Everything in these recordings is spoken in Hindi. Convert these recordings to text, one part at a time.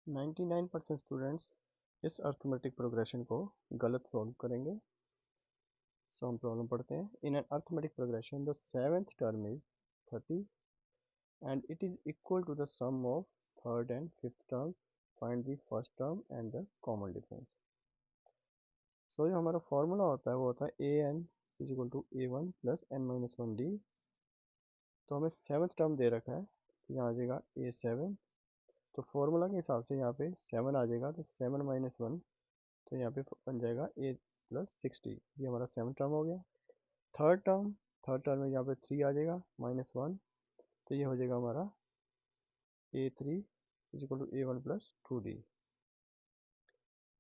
99% स्टूडेंट्स इस अर्थमेटिक प्रोग्रेशन को गलत सॉल्व करेंगे। सो हम प्रॉब्लम पढ़ते हैं। In an arithmetic progression the seventh term is 30 and it is equal to the sum of third and fifth terms. Find the first term and the common difference. So जो हमारा फॉर्मूला होता है वो होता है A N is equal to A one plus N minus one D. तो हमें सेवन्थ टर्म दे रखा है, तो यहाँ आ जाएगा ए सेवन। तो फॉर्मूला के हिसाब से यहाँ पे सेवन आ जाएगा, तो सेवन माइनस वन, तो यहाँ पे बन जाएगा ए प्लस 60। ये हमारा सेवन टर्म हो गया। थर्ड टर्म में यहाँ पे थ्री आ जाएगा माइनस वन, तो ये हो जाएगा हमारा A three is equal to A one plus two D.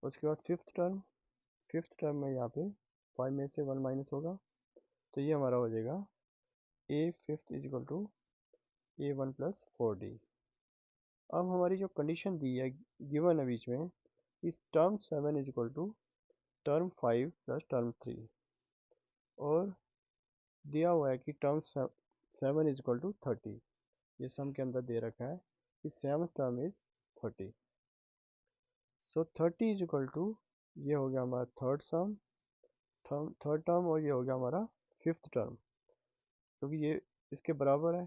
उसके बाद फिफ्थ टर्म में यहाँ पे फाइव में से वन माइनस होगा, तो ये हमारा हो जाएगा A fifth is equal to A one plus four D. अब हमारी जो कंडीशन दी है गिवन है बीच में, इस term seven is equal to term five plus term three, और दिया हुआ है कि term seven is equal to thirty. ये सम के अंदर दे रखा है कि seven term is 30। So 30 is equal to, ये हो गया हमारा थर्ड टर्म और ये हो गया हमारा फिफ्थ टर्म, क्योंकि ये इसके बराबर है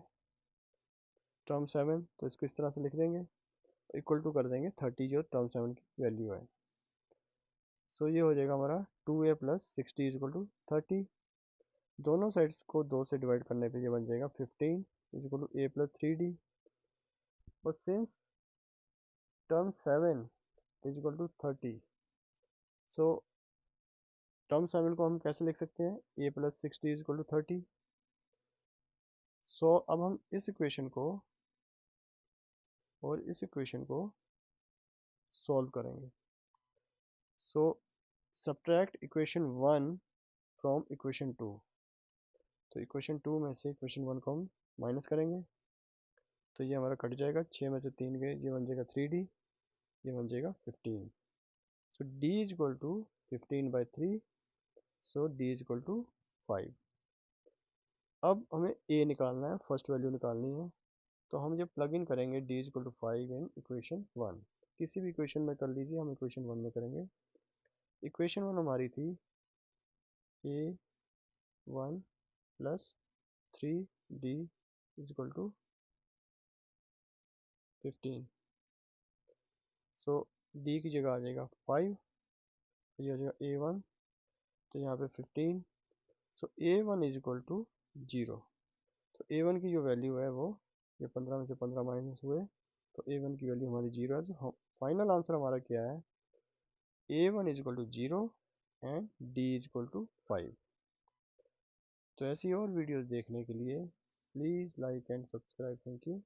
टर्म सेवन, तो इसको इस तरह से लिख देंगे, इक्वल टू कर देंगे 30 जो टर्म सेवन की वैल्यू है। सो ये हो जाएगा हमारा 2a plus 60 is equal to 30। दोनों साइड्स को 2 से डिवाइड करने पे ये बन जाएगा 15 is equal to a plus three D. और since term seven is equal to 30, so term seven को हम कैसे लिख सकते हैं, a plus 60 is equal to 30। So अब हम इस इक्वेशन को और इस इक्वेशन को सॉल्व करेंगे। So subtract equation one from equation two. तो इक्वेशन टू में से इक्वेशन वन को हम माइनस करेंगे, तो ये हमारा कट जाएगा, 6 में से 3 गए, ये बन जाएगा 3d, ये बन जाएगा 15। So d is equal to 15 by three, so d is equal to 5। अब हमें a निकालना है, फर्स्ट वैल्यू निकालनी है, तो हम जब प्लग इन करेंगे d is equal to 5 in equation one, किसी भी इक्वेशन में कर लीजिए, हम इक्वेशन वन में करेंगे। इक्वेशन वन हमारी थी a one plus three d is equal to 15। So d की जगह आ जाएगा 5, ये हो जाएगा a वन, तो यहाँ पे 15। So a one is equal to 0। तो a वन की जो वैल्यू है वो, ये 15 में से 15 माइनस हुए, तो a वन की वैल्यू हमारी 0 है। तो फाइनल आंसर हमारा क्या है, a one is equal to 0 and d is equal to 5। तो ऐसी और वीडियोस देखने के लिए please like and subscribe. Thank you.